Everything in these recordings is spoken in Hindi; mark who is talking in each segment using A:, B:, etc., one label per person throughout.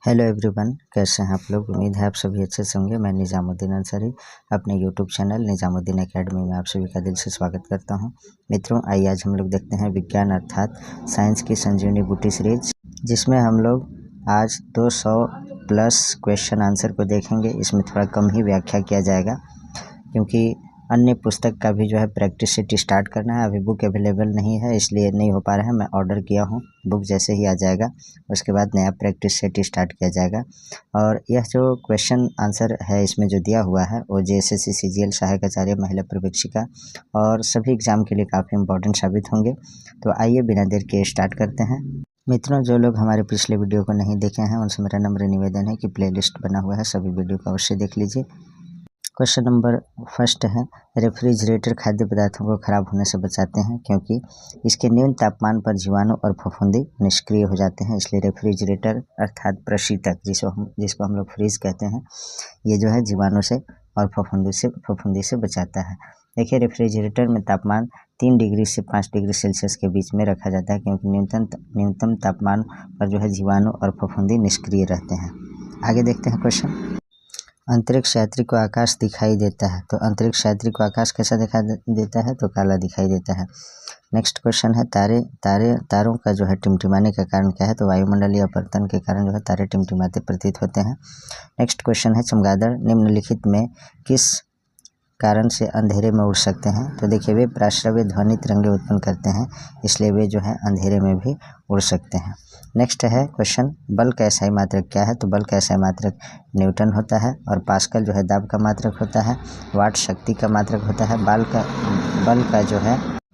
A: हेलो एवरीवन, कैसे हैं आप लोग। उम्मीद है आप सभी अच्छे से होंगे। मैं निजामुद्दीन अंसारी अपने यूट्यूब चैनल निजामुद्दीन एकेडमी में आप सभी का दिल से स्वागत करता हूं। मित्रों, आइए आज हम लोग देखते हैं विज्ञान अर्थात साइंस की संजीवनी बूटी सीरीज, जिसमें हम लोग आज 200 प्लस क्वेश्चन आंसर को देखेंगे। इसमें थोड़ा कम ही व्याख्या किया जाएगा क्योंकि अन्य पुस्तक का भी जो है प्रैक्टिस सेट स्टार्ट करना है। अभी बुक अवेलेबल नहीं है, इसलिए नहीं हो पा रहा है। मैं ऑर्डर किया हूँ, बुक जैसे ही आ जाएगा उसके बाद नया प्रैक्टिस सेट स्टार्ट किया जाएगा। और यह जो क्वेश्चन आंसर है इसमें जो दिया हुआ है वो JSSC CGL सहायक आचार्य महिला प्रवेशिका और सभी एग्ज़ाम के लिए काफ़ी इंपॉर्टेंट साबित होंगे। तो आइए बिना देर के स्टार्ट करते हैं। मित्रों, जो लोग हमारे पिछले वीडियो को नहीं देखे हैं उनसे मेरा नम्र निवेदन है कि प्लेलिस्ट बना हुआ है, सभी वीडियो को अवश्य देख लीजिए। क्वेश्चन नंबर फर्स्ट है, रेफ्रिजरेटर खाद्य पदार्थों को खराब होने से बचाते हैं क्योंकि इसके न्यून तापमान पर जीवाणु और फफूंदी निष्क्रिय हो जाते हैं। इसलिए रेफ्रिजरेटर अर्थात प्रशीतक जिसको हम लोग फ्रीज कहते हैं, ये जो है जीवाणु से और फफूंदी से बचाता है। देखिए, रेफ्रिजरेटर में तापमान 3 डिग्री से 5 डिग्री सेल्सियस के बीच में रखा जाता है क्योंकि न्यूनतम तापमान पर जो है जीवाणु और फफूंदी निष्क्रिय रहते हैं। आगे देखते हैं क्वेश्चन। अंतरिक्ष यात्री को आकाश दिखाई देता है, तो अंतरिक्ष यात्री को आकाश कैसा दिखाई देता है, तो काला दिखाई देता है। नेक्स्ट क्वेश्चन है, तारों का जो है टिमटिमाने का कारण क्या है, तो वायुमंडलीय अपवर्तन के कारण जो है तारे टिमटिमाते प्रतीत होते हैं। नेक्स्ट क्वेश्चन है, चमगादड़ निम्नलिखित में किस कारण से अंधेरे में उड़ सकते हैं, तो देखिए वे प्राश्रव्य ध्वनि तरंगे उत्पन्न करते हैं, इसलिए वे जो है अंधेरे में भी उड़ सकते हैं। नेक्स्ट है क्वेश्चन, बल का एसआई मात्रक क्या है, तो बल का एसआई मात्रक न्यूटन होता है और पास्कल जो है दाब का मात्रक होता है, वाट शक्ति का मात्रक होता है,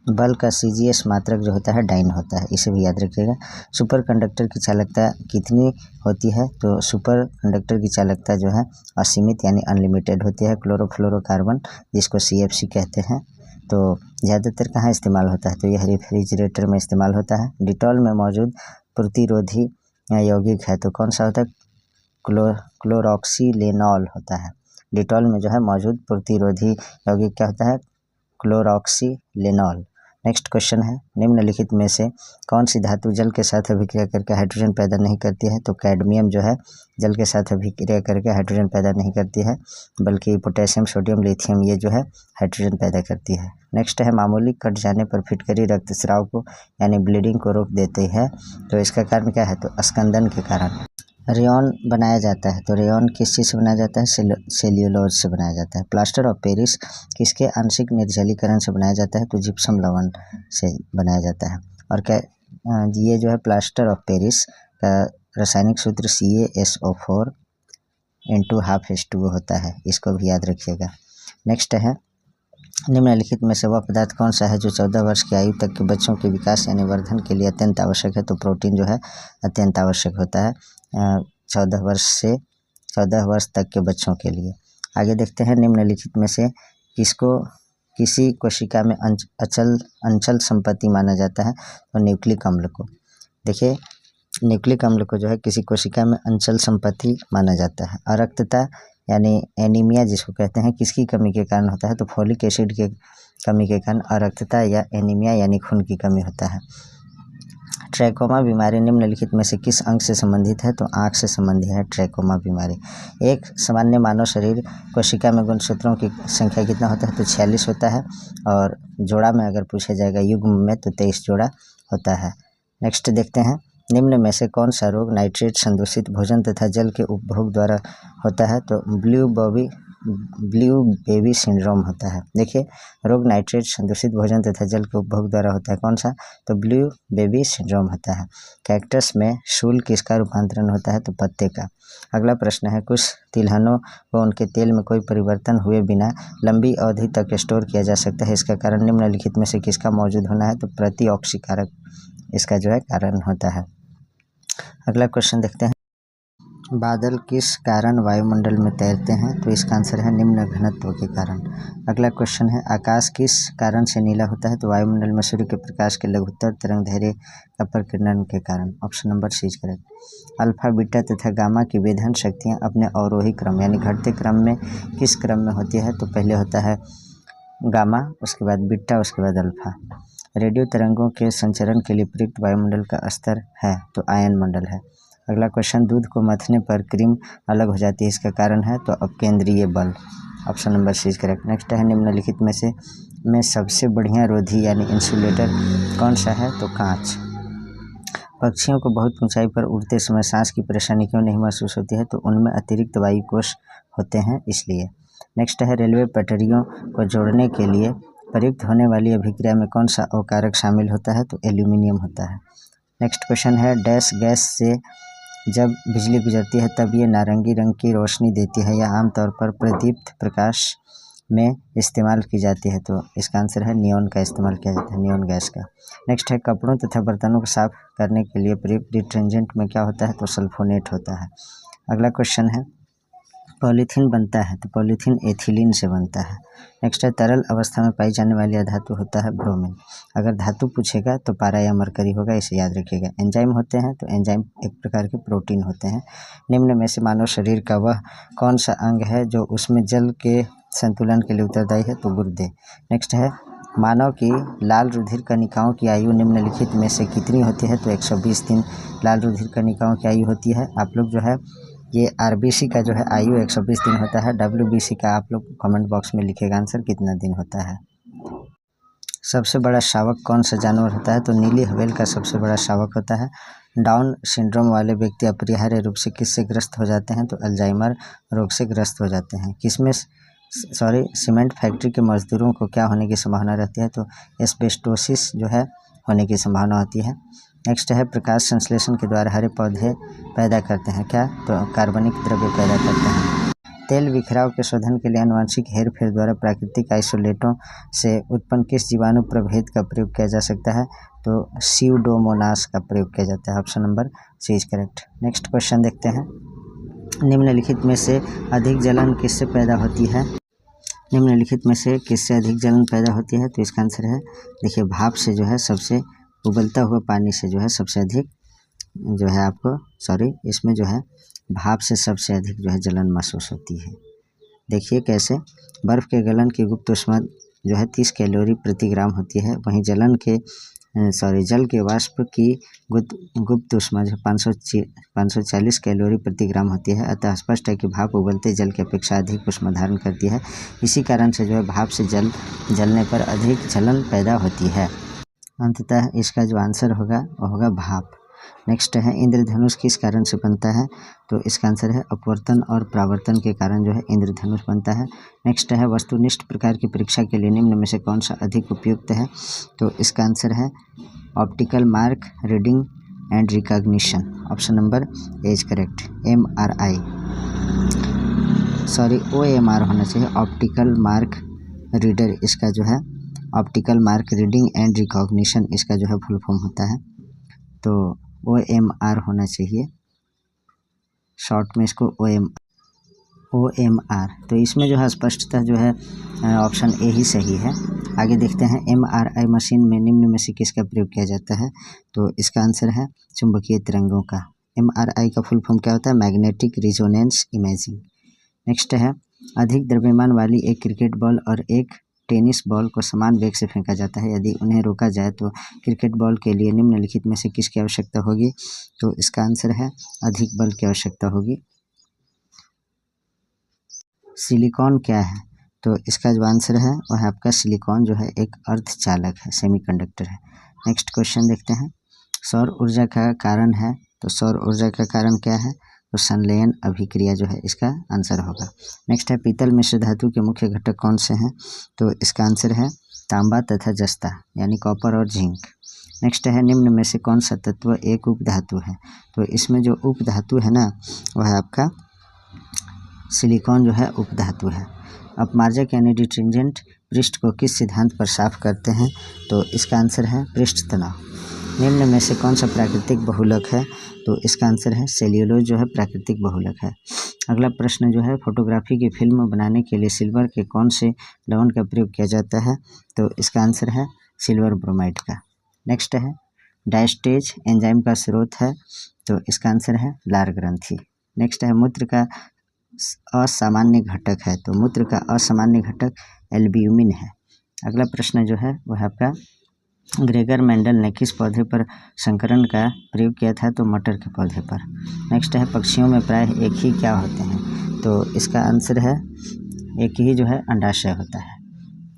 A: बल का CGS मात्रक जो होता है डाइन होता है, इसे भी याद रखिएगा। सुपर कंडक्टर की चालकता कितनी होती है, तो सुपर कंडक्टर की चालकता जो है असीमित यानी अनलिमिटेड होती है। क्लोरोफ्लोरोकार्बन जिसको CFC कहते हैं, तो ज़्यादातर कहाँ इस्तेमाल होता है, तो यह रेफ्रिजरेटर में इस्तेमाल होता है। डिटॉल में मौजूद प्रतिरोधी यौगिक है, तो कौन सा होता है, क्लोरॉक्सीलेनॉल होता है। डिटॉल में जो है मौजूद प्रतिरोधी यौगिक क्या होता है, क्लोरॉक्सीलेनॉल। नेक्स्ट क्वेश्चन है, निम्नलिखित में से कौन सी धातु जल के साथ अभिक्रिया करके हाइड्रोजन पैदा नहीं करती है, तो कैडमियम जो है जल के साथ अभिक्रिया करके हाइड्रोजन पैदा नहीं करती है, बल्कि पोटेशियम, सोडियम, लिथियम ये जो है हाइड्रोजन पैदा करती है। नेक्स्ट है, मामूली कट जाने पर फिटकरी रक्तस्राव को यानी ब्लीडिंग को रोक देती है, तो इसका कारण क्या है, तो स्कंदन के कारण। रेयॉन बनाया जाता है, तो रेयॉन किस चीज़ से बनाया जाता है, सेल्यूलोज से बनाया जाता है। प्लास्टर ऑफ पेरिस किसके आंशिक निर्जलीकरण से बनाया जाता है, तो जिप्सम लवण से बनाया जाता है। और क्या ये जो है प्लास्टर ऑफ पेरिस का रासायनिक सूत्र CaSO4 × 12H2O होता है, इसको भी याद रखिएगा। नेक्स्ट है, निम्नलिखित में से वह पदार्थ कौन सा है जो 14 वर्ष की आयु तक के बच्चों के विकास यानी वर्धन के लिए अत्यंत आवश्यक है, तो प्रोटीन जो है अत्यंत आवश्यक होता है 14 वर्ष तक के बच्चों के लिए। आगे देखते हैं, निम्नलिखित में से किसी कोशिका में अंचल संपत्ति माना जाता है, तो न्यूक्लिक अम्ल को। देखिए, न्यूक्लिक अम्ल को जो है किसी कोशिका में अंचल संपत्ति माना जाता है। अरक्तता यानी एनीमिया जिसको कहते हैं, किसकी कमी के कारण होता है, तो फोलिक एसिड के कमी के कारण अरक्तता या एनीमिया यानी खून की कमी होता है। ट्रैकोमा बीमारी निम्नलिखित में से किस अंग से संबंधित है, तो आँख से संबंधित है ट्रैकोमा बीमारी। एक सामान्य मानव शरीर कोशिका में गुणसूत्रों की संख्या कितना होता है, तो 46 होता है, और जोड़ा में अगर पूछा जाएगा युग्म में तो 23 जोड़ा होता है। नेक्स्ट देखते हैं, निम्न में से कौन सा रोग नाइट्रेट संदूषित भोजन तथा जल के उपभोग द्वारा होता है, तो ब्लू बेबी सिंड्रोम होता है। देखिए, रोग नाइट्रेट संदूषित भोजन तथा जल के उपभोग द्वारा होता है, कौन सा, तो ब्लू बेबी सिंड्रोम होता है। कैक्टस में शूल किसका रूपांतरण होता है, तो पत्ते का। अगला प्रश्न है, कुछ तिलहनों को उनके तेल में कोई परिवर्तन हुए बिना लंबी अवधि तक स्टोर किया जा सकता है, इसका कारण निम्नलिखित में से किसका मौजूद होना है, तो प्रतिऑक्सीकारक इसका जो है कारण होता है। अगला क्वेश्चन देखते हैं, बादल किस कारण वायुमंडल में तैरते हैं, तो इसका आंसर है निम्न घनत्व के कारण। अगला क्वेश्चन है, आकाश किस कारण से नीला होता है, तो वायुमंडल में सूर्य के प्रकाश के लघुत्तर तरंगदैर्घ्य का प्रकीर्णन के कारण। Option number C correct. Alpha, beta तथा गामा की वेधन शक्तियाँ अपने अवरोही क्रम यानी घटते क्रम में किस क्रम में होती है, तो पहले होता है गामा, उसके बाद बीटा, उसके बाद अल्फा। रेडियो तरंगों के संचरण के लिए प्रयुक्त वायुमंडल का स्तर है, तो आयन मंडल है। अगला क्वेश्चन, दूध को मथने पर क्रीम अलग हो जाती है, इसका कारण है तो अपकेंद्रीय बल। Option number C is correct. Next है, निम्नलिखित में सबसे बढ़िया रोधी यानी इंसुलेटर कौन सा है, तो कांच। पक्षियों को बहुत ऊंचाई पर उड़ते समय सांस की परेशानी क्यों नहीं महसूस होती है, तो उनमें अतिरिक्त वायु कोश होते हैं इसलिए। नेक्स्ट है, रेलवे पटरियों को जोड़ने के लिए प्रयुक्त होने वाली अभिक्रिया में कौन सा अवकारक शामिल होता है, तो एल्यूमिनियम होता है। नेक्स्ट क्वेश्चन है, डैश गैस से जब बिजली गुजरती है तब ये नारंगी रंग की रोशनी देती है, यह आमतौर पर प्रदीप्त प्रकाश में इस्तेमाल की जाती है, तो इसका आंसर है नियॉन का इस्तेमाल किया जाता है, नियॉन गैस का। नेक्स्ट है, कपड़ों तथा बर्तनों को साफ करने के लिए प्रयुक्त डिटर्जेंट में क्या होता है, तो सल्फोनेट होता है। अगला क्वेश्चन है, पॉलीथीन बनता है तो पॉलीथीन एथिलीन से बनता है। नेक्स्ट है, तरल अवस्था में पाई जाने वाली धातु होता है ब्रोमीन। अगर धातु पूछेगा तो पारा या मरकरी होगा, इसे याद रखिएगा। एंजाइम होते हैं तो एंजाइम एक प्रकार के प्रोटीन होते हैं। निम्न में से मानव शरीर का वह कौन सा अंग है जो उसमें जल के संतुलन के लिए उत्तरदायी है, तो गुर्दे। नेक्स्ट है, मानव की लाल रुधिर कणिकाओं की आयु निम्नलिखित में से कितनी होती है, तो 120 दिन लाल रुधिर कणिकाओं की आयु होती है। आप लोग जो है ये आरबीसी का जो है आयु 120 दिन होता है। डब्ल्यूबीसी का आप लोग कमेंट बॉक्स में लिखेगा आंसर कितना दिन होता है। सबसे बड़ा शावक कौन सा जानवर होता है, तो नीली हवेल का सबसे बड़ा शावक होता है। डाउन सिंड्रोम वाले व्यक्ति अपरिहार्य रूप से किससे ग्रस्त हो जाते हैं, तो अल्जाइमर रोग से ग्रस्त हो जाते हैं। किसमें सीमेंट फैक्ट्री के मजदूरों को क्या होने की संभावना रहती है, तो एस्बेस्टोसिस जो है होने की संभावना होती है। नेक्स्ट है, प्रकाश संश्लेषण के द्वारा हरे पौधे पैदा करते हैं क्या, तो कार्बनिक द्रव्य पैदा करते हैं। तेल बिखराव के शोधन के लिए आनुवंशिक हेरफेर द्वारा प्राकृतिक आइसोलेटों से उत्पन्न किस जीवाणु प्रभेद का प्रयोग किया जा सकता है, तो स्यूडोमोनास का प्रयोग किया जाता है। Option number C is correct. Next question देखते हैं, निम्नलिखित में से अधिक जलन किससे पैदा होती है, निम्नलिखित में से किससे अधिक जलन पैदा होती है, तो इसका आंसर है, देखिए भाप से जो है सबसे, उबलता हुआ पानी से जो है सबसे अधिक जो है आपको इसमें जो है भाप से सबसे अधिक जो है जलन महसूस होती है। देखिए कैसे, बर्फ़ के गलन की गुप्त ऊष्मा जो है 30 कैलोरी प्रति ग्राम होती है, वहीं जल के वाष्प की गुप्त ऊष्मा जो 540 कैलोरी प्रति ग्राम होती है। अतः स्पष्ट है कि भाप उबलते जल की अपेक्षा अधिक ऊष्मा धारण करती है। इसी कारण से जो है भाप से जलने पर अधिक जलन पैदा होती है। अंततः इसका जो आंसर होगा वो होगा भाप। नेक्स्ट है, इंद्रधनुष किस कारण से बनता है, तो इसका आंसर है अपवर्तन और परावर्तन के कारण जो है इंद्रधनुष बनता है। नेक्स्ट है, वस्तुनिष्ठ प्रकार की परीक्षा के लिए निम्न में से कौन सा अधिक उपयुक्त है, तो इसका आंसर है optical mark reading and recognition. Option number A is correct. OMR होना चाहिए, ऑप्टिकल मार्क रीडर, इसका जो है optical mark reading and recognition इसका जो है फुल फॉर्म होता है, तो OMR होना चाहिए, शॉर्ट में इसको OMR। तो इसमें जो है स्पष्टतः जो है ऑप्शन ए ही सही है। आगे देखते हैं, MRI मशीन में निम्न में से किसका प्रयोग किया जाता है, तो इसका आंसर है चुंबकीय तरंगों का। MRI का फुल फॉर्म क्या होता है, मैग्नेटिक रिजोनेंस इमेजिंग। नेक्स्ट है, अधिक द्रव्यमान वाली एक क्रिकेट बॉल और एक टेनिस बॉल को समान वेग से फेंका जाता है। यदि उन्हें रोका जाए तो क्रिकेट बॉल के लिए निम्नलिखित में से किसकी आवश्यकता होगी, तो इसका आंसर है अधिक बल की आवश्यकता होगी। सिलिकॉन क्या है, तो इसका जो आंसर है वह आपका सिलिकॉन जो है एक अर्धचालक है, सेमीकंडक्टर है। नेक्स्ट क्वेश्चन देखते हैं, सौर ऊर्जा का कारण है, तो सौर ऊर्जा का कारण क्या है, तो संलयन अभिक्रिया जो है इसका आंसर होगा। नेक्स्ट है, पीतल मिश्र धातु के मुख्य घटक कौन से हैं, तो इसका आंसर है तांबा तथा जस्ता यानी कॉपर और जिंक। नेक्स्ट है, निम्न में से कौन सा तत्व एक उपधातु है, तो इसमें जो उपधातु है ना वह आपका सिलिकॉन जो है उपधातु है। अपमार्जक यानी डिटर्जेंट पृष्ठ को किस सिद्धांत पर साफ करते हैं, तो इसका आंसर है पृष्ठ तनाव। निम्न में से कौन सा प्राकृतिक बहुलक है, तो इसका आंसर है सेल्यूलोज जो है प्राकृतिक बहुलक है। अगला प्रश्न जो है, फोटोग्राफी की फिल्म बनाने के लिए सिल्वर के कौन से लवण का प्रयोग किया जाता है, तो इसका आंसर है सिल्वर ब्रोमाइड का। नेक्स्ट है, डायस्टेज एंजाइम का स्रोत है, तो इसका आंसर है लार ग्रंथि। नेक्स्ट है, मूत्र का असामान्य घटक है, तो मूत्र का असामान्य घटक एल्ब्यूमिन है। अगला प्रश्न जो है वह आपका ग्रेगर मेंडल ने किस पौधे पर संकरण का प्रयोग किया था? तो मटर के पौधे पर। नेक्स्ट है पक्षियों में प्रायः एक ही क्या होते हैं? तो इसका आंसर है एक ही जो है अंडाशय होता है।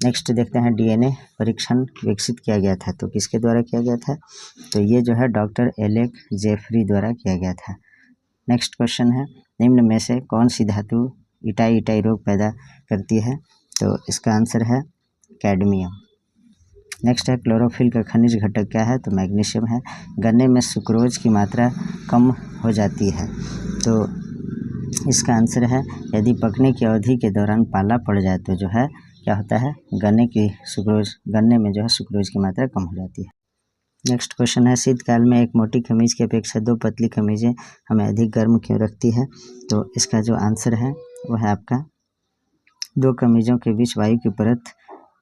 A: नेक्स्ट देखते हैं डीएनए परीक्षण विकसित किया गया था, तो किसके द्वारा किया गया था? तो ये जो है डॉक्टर एलेक जेफरी द्वारा किया गया था। नेक्स्ट क्वेश्चन है निम्न में से कौन सी धातु इटाई इटाई रोग पैदा करती है? तो इसका आंसर है कैडमियम। नेक्स्ट है क्लोरोफिल का खनिज घटक क्या है? तो मैग्नीशियम है। गन्ने में सुक्रोज की मात्रा कम हो जाती है, तो इसका आंसर है यदि पकने की अवधि के दौरान पाला पड़ जाए तो जो है क्या होता है, गन्ने में जो है सुक्रोज की मात्रा कम हो जाती है। नेक्स्ट क्वेश्चन है शीतकाल में एक मोटी खमीज की अपेक्षा 2 पतली खमीजें हमें अधिक गर्म क्यों रखती है? तो इसका जो आंसर है वो है आपका 2 खमीजों के बीच वायु की परत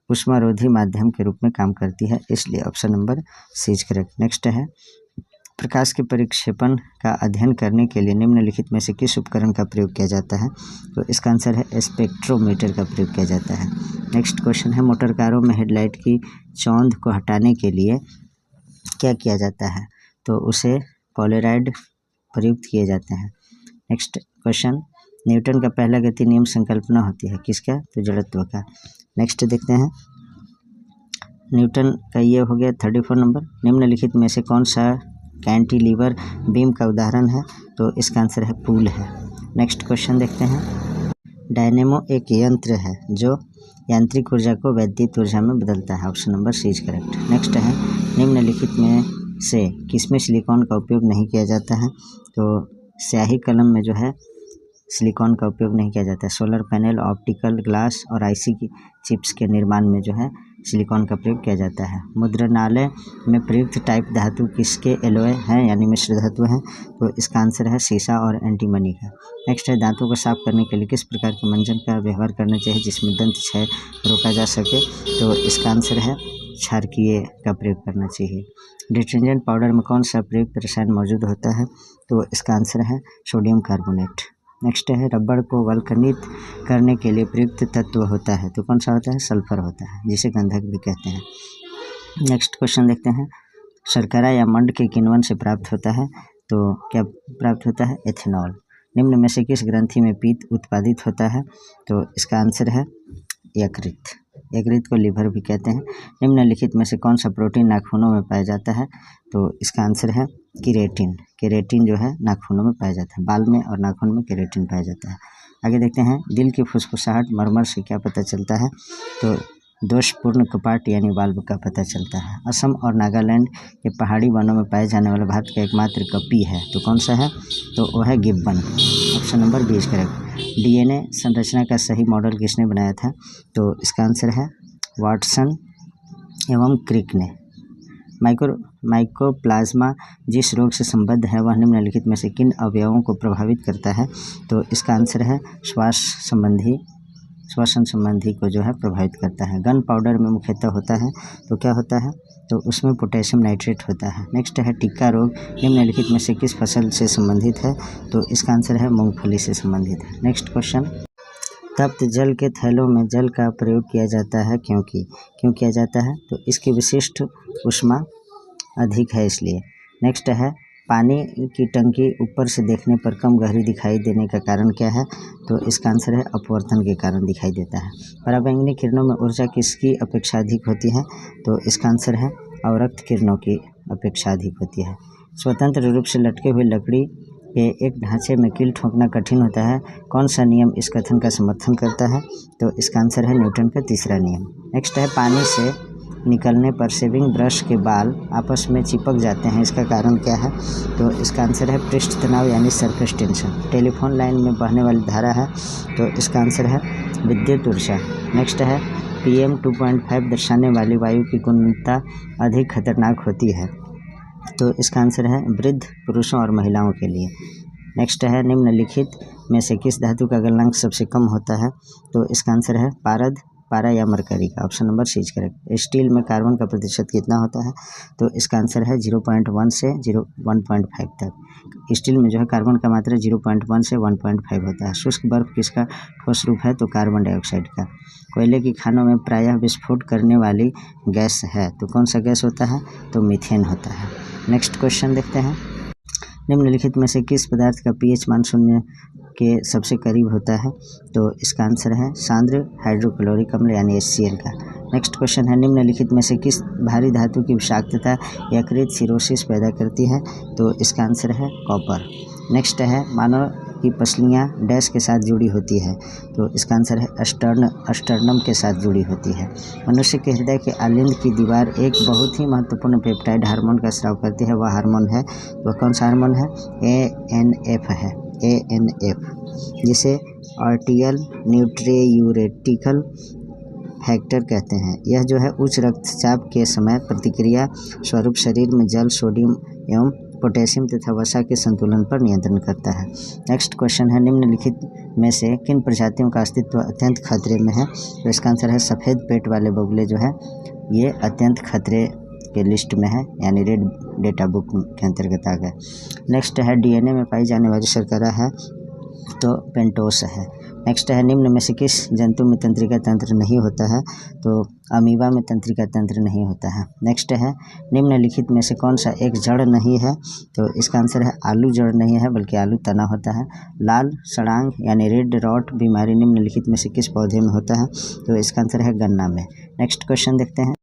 A: उष्मारोधी माध्यम के रूप में काम करती है, इसलिए option number C is correct. Next है प्रकाश के परिक्षेपण का अध्ययन करने के लिए निम्नलिखित में से किस उपकरण का प्रयोग किया जाता है? तो इसका आंसर है स्पेक्ट्रोमीटर का प्रयोग किया जाता है। नेक्स्ट क्वेश्चन है मोटर कारों में हेडलाइट की चौंध को हटाने के लिए क्या किया जाता है? तो उसे पोलराइड प्रयुक्त किए जाते हैं। नेक्स्ट क्वेश्चन न्यूटन का पहला गति नियम संकल्पना होती है किसका? तो जड़त्व का। नेक्स्ट देखते हैं न्यूटन का ये हो गया 34 नंबर। निम्नलिखित में से कौन सा कैंटिलीवर बीम का उदाहरण है? तो इसका आंसर है पूल है। नेक्स्ट क्वेश्चन देखते हैं डायनेमो एक यंत्र है जो यांत्रिक ऊर्जा को वैद्युत ऊर्जा में बदलता है, option number C is correct. Next है निम्नलिखित में से किसमें सिलिकॉन का उपयोग नहीं किया जाता है? तो स्याही कलम में जो है सिलिकॉन का उपयोग नहीं किया जाता है। सोलर पैनल, ऑप्टिकल ग्लास और आईसी की चिप्स के निर्माण में जो है सिलिकॉन का प्रयोग किया जाता है। मुद्रणालय में प्रयुक्त टाइप धातु किसके एलॉय हैं यानी मिश्र धातु हैं? तो इसका आंसर है सीसा और एंटीमनी का। नेक्स्ट है दांतों को साफ करने के लिए किस प्रकार के मंजन का व्यवहार करना चाहिए जिसमें दंत क्षय रोका जा सके? तो इसका आंसर है क्षारकीय का प्रयोग करना चाहिए। डिटर्जेंट पाउडर में कौन सा प्रयुक्त रसायन मौजूद होता है? तो इसका आंसर है सोडियम कार्बोनेट। नेक्स्ट है रबड़ को वल्कनित करने के लिए प्रयुक्त तत्व होता है, तो कौन सा होता है? सल्फर होता है, जिसे गंधक भी कहते हैं। नेक्स्ट क्वेश्चन देखते हैं शर्करा या मंड के किण्वन से प्राप्त होता है? तो क्या प्राप्त होता है? एथेनॉल। निम्न में से किस ग्रंथि में पित्त उत्पादित होता है? तो इसका आंसर है यकृत। यकृत को लीवर भी कहते हैं। निम्नलिखित में से कौन सा प्रोटीन नाखूनों में पाया जाता है? तो इसका आंसर है केरेटिन। केरेटिन जो है नाखूनों में पाया जाता है, बाल में और नाखून में केरेटिन पाया जाता है। आगे देखते हैं दिल की फुसफुसाहट मरमर से क्या पता चलता है? तो दोषपूर्ण कपाट यानी वाल्व का पता चलता है। असम और नागालैंड के पहाड़ी वनों में पाए जाने वाला भारत का एकमात्र कपी है, तो कौन सा है? तो वो है gibbon, option number B is correct. DNA संरचना का सही मॉडल किसने बनाया था? तो इसका आंसर है वाटसन एवं क्रिक ने। माइकोप्लाज्मा जिस रोग से संबद्ध है वह निम्नलिखित में से किन अवयवों को प्रभावित करता है? तो इसका आंसर है श्वसन संबंधी को जो है प्रभावित करता है। गन पाउडर में मुख्यतः होता है, तो क्या होता है? तो उसमें पोटेशियम नाइट्रेट होता है। नेक्स्ट है टिक्का रोग निम्नलिखित में से किस फसल से संबंधित है? तो इसका आंसर है मूंगफली से संबंधित है। नेक्स्ट क्वेश्चन तप्त जल के थैलों में जल का प्रयोग किया जाता है क्यों किया जाता है? तो इसकी विशिष्ट ऊष्मा अधिक है इसलिए। नेक्स्ट है पानी की टंकी ऊपर से देखने पर कम गहरी दिखाई देने का कारण क्या है? तो इसका आंसर है अपवर्तन के कारण दिखाई देता है। पराबैंगनी किरणों में ऊर्जा किसकी अपेक्षा अधिक होती है? तो इसका आंसर है अवरक्त किरणों की अपेक्षा अधिक होती है। स्वतंत्र रूप से लटके हुए लकड़ी के एक ढांचे में कील ठोकना कठिन होता है, कौन सा नियम इस कथन का समर्थन करता है? तो इसका आंसर है न्यूटन का तीसरा नियम। नेक्स्ट है पानी से निकलने पर शेविंग ब्रश के बाल आपस में चिपक जाते हैं, इसका कारण क्या है? तो इसका आंसर है पृष्ठ तनाव यानी सरफेस टेंशन। टेलीफोन लाइन में बहने वाली धारा है, तो इसका आंसर है विद्युत ऊर्जा। नेक्स्ट है PM 2.5 दर्शाने वाली वायु की गुणवत्ता अधिक खतरनाक होती है, तो इसका आंसर है वृद्ध पुरुषों और महिलाओं के लिए। नेक्स्ट है निम्नलिखित में से किस धातु का गलनांक सबसे कम होता है? तो इसका आंसर है पारद पारा या मरकरी का। Option number C is correct. Steel में कार्बन का प्रतिशत कितना होता है? तो इसका आंसर है 0.1 से 1.5 तक। स्टील में जो है कार्बन का मात्रा 0.1 से 1.5 होता है। शुष्क बर्फ किसका ठोस रूप है? तो कार्बन डाइऑक्साइड का। कोयले की खानों में प्रायः विस्फोट करने वाली गैस है, तो कौन सा गैस होता है? तो मीथेन होता है। नेक्स्ट क्वेश्चन देखते हैं। निम्नलिखित में से किस पदार्थ का pH मान शून्य के सबसे करीब होता है? तो इसका आंसर है सांद्र हाइड्रोक्लोरिक अम्ल यानी HCl का। नेक्स्ट क्वेश्चन है निम्नलिखित में से किस भारी धातु की विषाक्तता यकृत सिरोसिस पैदा करती है? तो इसका आंसर है कॉपर। नेक्स्ट है मानव की पसलियाँ डैश के साथ जुड़ी होती है? तो इसका आंसर है अस्टर्नम के साथ जुड़ी होती है। मनुष्य के हृदय के आलिंद की दीवार एक बहुत ही महत्वपूर्ण पेप्टाइड हार्मोन का स्राव करती है, वह हार्मोन है, वह कौन सा हार्मोन है? ANF है, ANF, जिसे आर्टियल न्यूट्रियूरेटिकल फैक्टर कहते हैं। यह जो है उच्च रक्तचाप के समय प्रतिक्रिया स्वरूप शरीर में जल, सोडियम एवं पोटेशियम तथा वसा के संतुलन पर नियंत्रण करता है। नेक्स्ट क्वेश्चन है निम्नलिखित में से किन प्रजातियों का अस्तित्व अत्यंत खतरे में है? तो इसका आंसर है सफ़ेद पेट वाले बगुले जो है ये अत्यंत खतरे के लिस्ट में है, यानी रेड डेटा बुक के अंतर्गत आ गया। नेक्स्ट है DNA में पाई जाने वाली शर्करा है, तो पेंटोस है। नेक्स्ट है निम्न में से किस जंतु में तंत्रिका तंत्र नहीं होता है? तो अमीबा में तंत्रिका तंत्र नहीं होता है। नेक्स्ट है निम्नलिखित में से कौन सा एक जड़ नहीं है? तो इसका आंसर है आलू जड़ नहीं है, बल्कि आलू तना होता है। लाल सड़ांग यानी रेड रॉट बीमारी निम्नलिखित में से किस पौधे में होता है? तो इसका आंसर है गन्ना में। नेक्स्ट क्वेश्चन देखते हैं।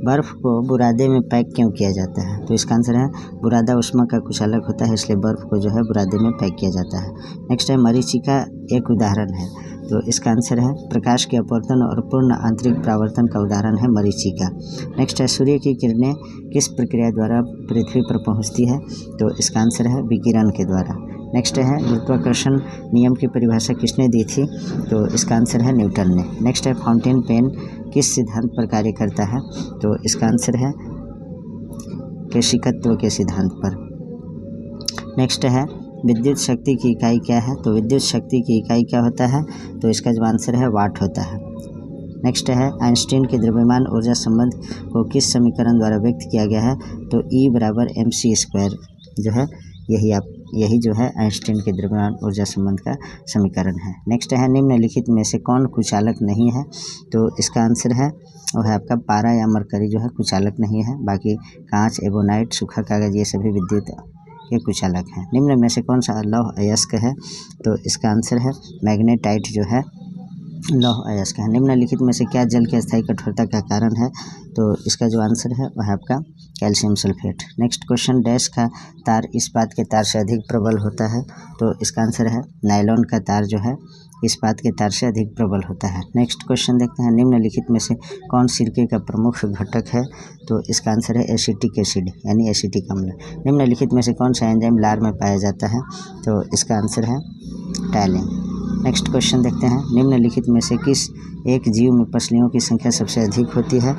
A: बर्फ़ को बुरादे में पैक क्यों किया जाता है? तो इसका आंसर है बुरादा ऊष्मा का कुचालक होता है, इसलिए बर्फ़ को जो है बुरादे में पैक किया जाता है। नेक्स्ट है मरीचिका एक उदाहरण है, तो इसका आंसर है प्रकाश के अपवर्तन और पूर्ण आंतरिक परावर्तन का उदाहरण है मरीचिका। नेक्स्ट है सूर्य की किरणें किस प्रक्रिया द्वारा पृथ्वी पर पहुंचती है? तो इसका आंसर है विकिरण के द्वारा। नेक्स्ट है गुरुत्वाकर्षण नियम की परिभाषा किसने दी थी? तो इसका आंसर है न्यूटन ने। नेक्स्ट है फाउंटेन पेन किस सिद्धांत पर कार्य करता है? तो इसका आंसर है केशिकत्व के सिद्धांत पर। नेक्स्ट है विद्युत शक्ति की इकाई क्या है? तो विद्युत शक्ति की इकाई क्या होता है? तो इसका जो आंसर है वाट होता है। नेक्स्ट है आइंस्टीन के द्रव्यमान ऊर्जा संबंध को किस समीकरण द्वारा व्यक्त किया गया है? तो E = mc² जो है यही जो है आइंस्टीन के द्रव्यमान ऊर्जा संबंध का समीकरण है। नेक्स्ट है निम्नलिखित में से कौन कुचालक नहीं है? तो इसका आंसर है वो है आपका पारा या मरकरी जो है कुचालक नहीं है, बाकी कांच, एबोनाइट, सूखा कागज ये सभी विद्युत के कुचालक हैं। निम्न में से कौन सा लौह अयस्क है? तो इसका आंसर है मैग्नेटाइट जो है लौह अयस्क है। निम्नलिखित में से क्या जल की अस्थायी कठोरता का कारण है? तो इसका जो आंसर है वह है आपका calcium sulphate. Next question dash का तार इस्पात के तार से अधिक प्रबल होता है? तो इसका आंसर है नायलॉन का तार जो है इस्पात के तार से अधिक प्रबल होता है। नेक्स्ट क्वेश्चन देखते हैं निम्नलिखित में से कौन सिरके का प्रमुख घटक है? तो इसका आंसर है एसिटिक एसिड यानी एसिटिक अम्ल। निम्नलिखित में से कौन सा एंजाइम लार में पाया जाता है? तो इसका आंसर है टैलिन। नेक्स्ट क्वेश्चन देखते हैं निम्नलिखित में से किस एक जीव में पसलियों की संख्या सबसे अधिक होती है?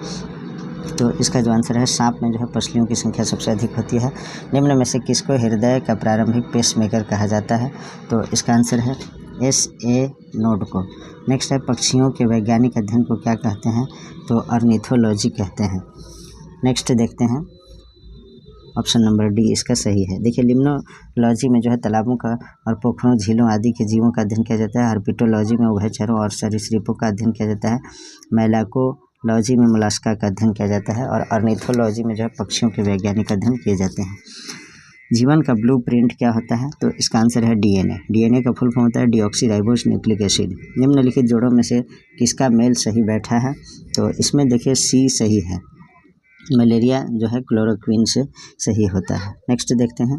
A: तो इसका जो आंसर है सांप में जो है पसलियों की संख्या सबसे अधिक होती है। निम्न में से किसको हृदय का प्रारंभिक पेसमेकर कहा जाता है? तो इसका आंसर है SA नोड को। नेक्स्ट है पक्षियों के वैज्ञानिक अध्ययन को क्या कहते हैं? तो ऑर्निथोलॉजी कहते हैं। नेक्स्ट देखते हैं ऑप्शन नंबर D इसका सही है। देखिए लिम्नोलॉजी में जो है तालाबों का और पोखरों, झीलों आदि के जीवों का अध्ययन किया जाता है। हर्पिटोलॉजी में उभयचरों और सरीसृपों का अध्ययन किया जाता है। मैलाकोलॉजी में मोलस्का का अध्ययन किया जाता है और ऑर्निथोलॉजी में जो है पक्षियों के वैज्ञानिक अध्ययन किए जाते हैं। जीवन का ब्लूप्रिंट क्या होता है? तो इसका आंसर है DNA का फुल फॉर्म होता है डीऑक्सीराइबोज न्यूक्लिक एसिड। निम्नलिखित जोड़ों में से किसका मेल सही बैठा है? तो इसमें देखिए C सही है, मलेरिया जो है क्लोरोक्विन से सही होता है। नेक्स्ट देखते हैं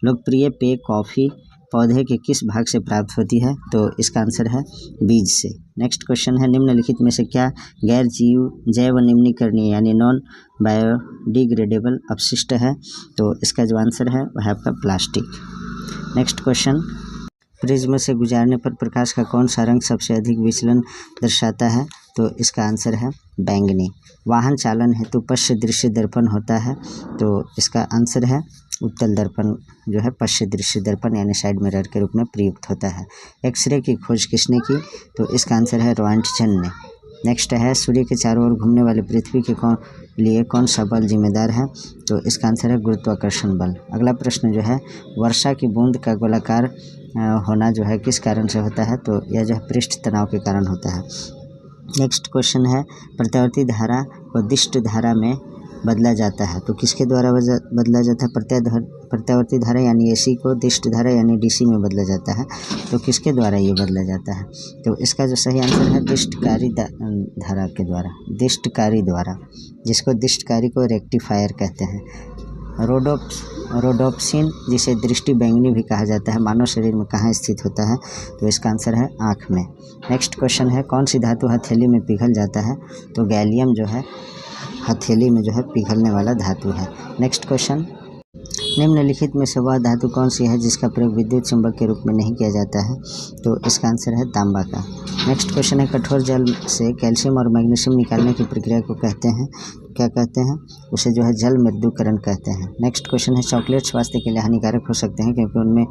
A: लोकप्रिय पेय कॉफ़ी पौधे के किस भाग से प्राप्त होती है? तो इसका आंसर है बीज से। नेक्स्ट क्वेश्चन है निम्नलिखित में से क्या गैर जैव निम्नीकरणीय यानी नॉन बायोडिग्रेडेबल अपशिष्ट है? तो इसका जो आंसर है वह है आपका प्लास्टिक। नेक्स्ट क्वेश्चन प्रिज्म से गुजारने पर प्रकाश का कौन सा रंग सबसे अधिक विचलन दर्शाता है? तो इसका आंसर है बैंगनी। वाहन चालन हेतु पश्च दृश्य दर्पण होता है? तो इसका आंसर है उत्तल दर्पण जो है पश्चिम दृश्य दर्पण यानी साइड मिरर के रूप में प्रयुक्त होता है। एक्सरे की खोज किसने की? तो इसका आंसर है रॉन्टजन ने। नेक्स्ट है सूर्य के चारों ओर घूमने वाले पृथ्वी के लिए कौन सा बल जिम्मेदार है? तो इसका आंसर है गुरुत्वाकर्षण बल। अगला प्रश्न जो है वर्षा की बूंद का गोलाकार होना जो है किस कारण से होता है? तो यह जो है पृष्ठ तनाव के कारण होता है। नेक्स्ट क्वेश्चन है प्रत्यावर्ती धारा को दिष्ट धारा में बदला जाता है तो किसके द्वारा बदला जाता है? प्रत्यावर्ती धारा यानी एसी को दिष्ट धारा यानी डीसी में बदला जाता है तो किसके द्वारा ये बदला जाता है? तो इसका जो सही आंसर है दिष्टकारी धारा के द्वारा, दिष्टकारी द्वारा, जिसको दिष्टकारी को रेक्टिफायर कहते हैं। रोडोप्सिन जिसे दृष्टि बैंगनी भी कहा जाता है मानव शरीर में कहाँ स्थित होता है? तो इसका आंसर है आँख में। नेक्स्ट क्वेश्चन है कौन सी धातु हथेली में पिघल जाता है? तो गैलियम जो है हथेली में जो है पिघलने वाला धातु है। नेक्स्ट क्वेश्चन निम्नलिखित में से वह धातु कौन सी है जिसका प्रयोग विद्युत चुंबक के रूप में नहीं किया जाता है? तो इसका आंसर है तांबा का। नेक्स्ट क्वेश्चन है कठोर जल से कैल्शियम और मैग्नीशियम निकालने की प्रक्रिया को कहते हैं, क्या कहते हैं? उसे जो है जल मृदुकरण कहते हैं। नेक्स्ट क्वेश्चन है चॉकलेट स्वास्थ्य के लिए हानिकारक हो सकते हैं क्योंकि उनमें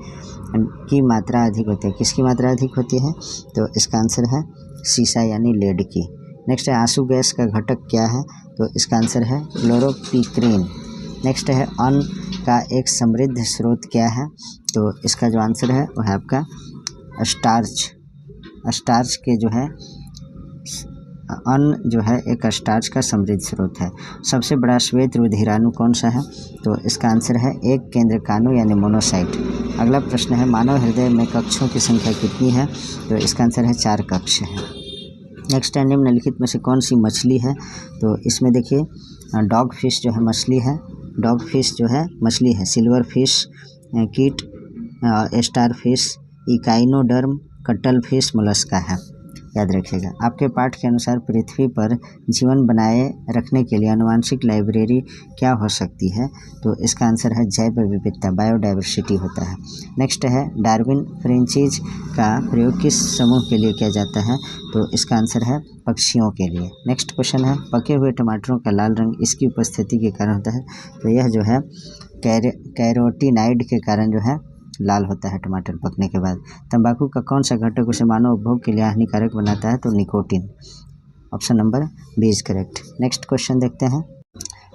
A: की मात्रा अधिक होती है। किसकी मात्रा अधिक होती है? तो इसका आंसर है सीसा यानी लेड की। नेक्स्ट है आंसू गैस का घटक क्या है? तो इसका आंसर है क्लोरोपिक्रीन। नेक्स्ट है अन्न का एक समृद्ध स्रोत क्या है? तो इसका जो आंसर है वह है आपका स्टार्च। स्टार्च के जो है अन्न जो है एक स्टार्च का समृद्ध स्रोत है। सबसे बड़ा श्वेत रुधिराणु कौन सा है? तो इसका आंसर है एक केंद्रकाणु यानी मोनोसाइट। अगला प्रश्न है मानव हृदय में कक्षों की संख्या कितनी है? तो इसका आंसर है 4 कक्ष है। नेक्स्ट है निम्नलिखित में से कौन सी मछली है? तो इसमें देखिए डॉग फिश जो है मछली है, डॉग फिश जो है मछली है, सिल्वर फिश, कीट, star fish, echinoderm, cuttle fish Mollusca है, याद रखिएगा। आपके पाठ के अनुसार पृथ्वी पर जीवन बनाए रखने के लिए आनुवंशिक लाइब्रेरी क्या हो सकती है? तो इसका आंसर है जैव विविधता, बायोडाइवर्सिटी होता है। नेक्स्ट है डार्विन फ्रेंचीज का प्रयोग किस समूह के लिए किया जाता है? तो इसका आंसर है पक्षियों के लिए। नेक्स्ट क्वेश्चन है पके हुए टमाटरों का लाल रंग इसकी उपस्थिति के कारण होता है? तो यह जो है कैरोटीनाइड के कारण जो है लाल होता है टमाटर पकने के बाद। तंबाकू का कौन सा घटक उसे मानव उपभोग के लिए हानिकारक बनाता है? तो nicotine. Option number B is correct. Next question देखते हैं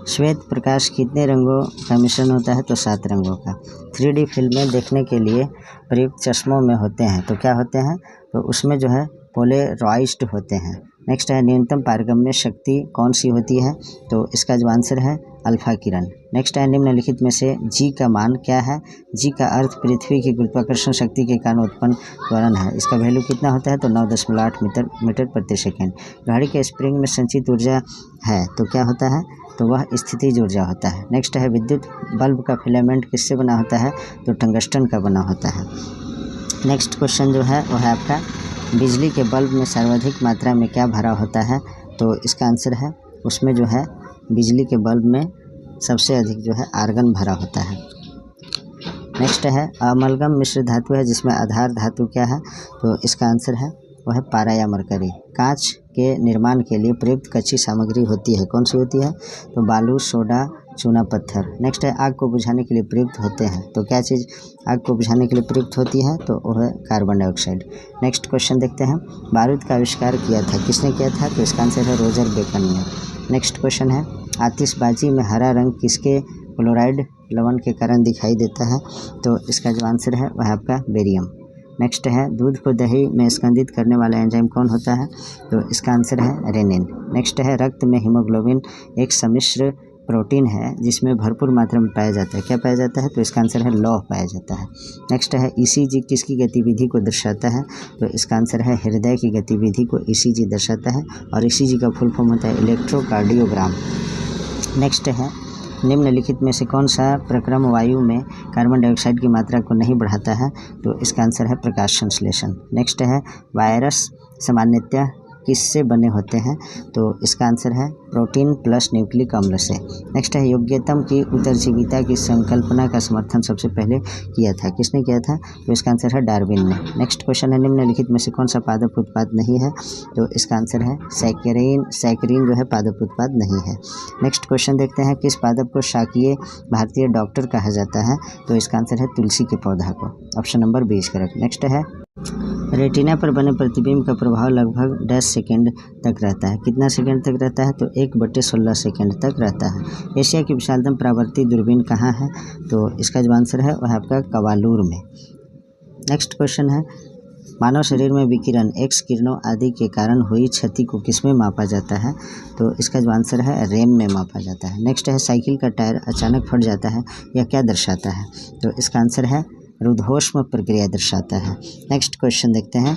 A: श्वेत प्रकाश कितने रंगों का मिश्रण होता है? तो 7 रंगों का। 3D फिल्में देखने के लिए प्रयुक्त चश्मों में होते हैं तो क्या होते हैं? तो उसमें जो है पोलराइज्ड होते हैं। नेक्स्ट है न्यूनतम पारगम्य शक्ति कौन सी होती है? तो इसका जो आंसर है अल्फा किरण। नेक्स्ट है निम्नलिखित में से जी का मान क्या है? जी का अर्थ पृथ्वी की गुरुत्वाकर्षण शक्ति के कारण उत्पन्न त्वरण है। इसका वैल्यू कितना होता है? तो 9.8 मीटर प्रति सेकेंड। घड़ी के स्प्रिंग में संचित ऊर्जा है तो क्या होता है? तो वह स्थितिज ऊर्जा होता है। नेक्स्ट है विद्युत बल्ब का फिलामेंट किससे बना होता है? तो टंगस्टन का बना होता है। नेक्स्ट क्वेश्चन जो है वह है आपका बिजली के बल्ब में सर्वाधिक मात्रा में क्या भरा होता है? तो इसका आंसर है उसमें जो है बिजली के बल्ब में सबसे अधिक जो है आर्गन भरा होता है। नेक्स्ट है अमलगम मिश्र धातु है जिसमें आधार धातु क्या है? तो इसका आंसर है वह है पारा या मरकरी। कांच के निर्माण के लिए प्रयुक्त कच्ची सामग्री होती है, कौन सी होती है? तो बालू, सोडा, चूना पत्थर। नेक्स्ट है आग को बुझाने के लिए प्रयुक्त होते हैं तो क्या चीज़ आग को बुझाने के लिए प्रयुक्त होती है? तो वह है कार्बन डाइऑक्साइड। नेक्स्ट क्वेश्चन देखते हैं बारूद का आविष्कार किया था किसने किया था? तो इसका आंसर है रोजर बेकन ने। नेक्स्ट क्वेश्चन है आतिशबाजी में हरा रंग किसके क्लोराइड लवण के कारण दिखाई देता है? तो इसका जो आंसर है वह आपका बेरियम। नेक्स्ट है दूध को दही में स्कंदित करने वाला एंजाइम कौन होता है? तो इसका आंसर है रेनिन। नेक्स्ट है रक्त में हीमोग्लोबिन एक सम्मिश्र प्रोटीन है जिसमें भरपूर मात्रा में पाया जाता है, क्या पाया जाता है? तो इसका आंसर है लौह पाया जाता है। नेक्स्ट है ईसीजी किसकी गतिविधि को दर्शाता है? तो इसका आंसर है हृदय की गतिविधि को ईसीजी दर्शाता है और ईसीजी का फुल फॉर्म होता है इलेक्ट्रोकार्डियोग्राम। नेक्स्ट है निम्नलिखित में से कौन सा प्रक्रम वायु में कार्बन डाइऑक्साइड की मात्रा को नहीं बढ़ाता है? तो इसका आंसर है प्रकाश संश्लेषण। नेक्स्ट है वायरस सामान्यतः किससे बने होते हैं? तो इसका आंसर है प्रोटीन प्लस न्यूक्लिक अम्ल से। नेक्स्ट है योग्यतम की उत्तरजीविता की संकल्पना का समर्थन सबसे पहले किया था, किसने किया था? तो इसका आंसर है डार्विन ने। नेक्स्ट क्वेश्चन है निम्नलिखित में से कौन सा पादप उत्पाद नहीं है? तो इसका आंसर है सैकरीन जो है पादप उत्पाद नहीं है। नेक्स्ट क्वेश्चन देखते हैं, किस पादप को शाकीय भारतीय डॉक्टर कहा जाता है? तो इसका आंसर है तुलसी के पौधा को। Option number 20 correct. नेक्स्ट है रेटिना पर बने प्रतिबिंब का प्रभाव लगभग 10 सेकेंड तक रहता है, कितना सेकेंड तक रहता है? तो 1/16 सेकेंड तक रहता है। एशिया की विशालतम परावर्ती दूरबीन कहाँ है? तो इसका जो आंसर है वह आपका कवालूर में। नेक्स्ट क्वेश्चन है, मानव शरीर में विकिरण एक्स किरणों आदि के कारण हुई क्षति को किसमें मापा जाता है? तो इसका जो आंसर है रैम में मापा जाता है। नेक्स्ट है, साइकिल का टायर अचानक फट जाता है, यह क्या दर्शाता है? तो इसका आंसर है रुद्धोष्म प्रक्रिया दर्शाता है। नेक्स्ट क्वेश्चन देखते हैं,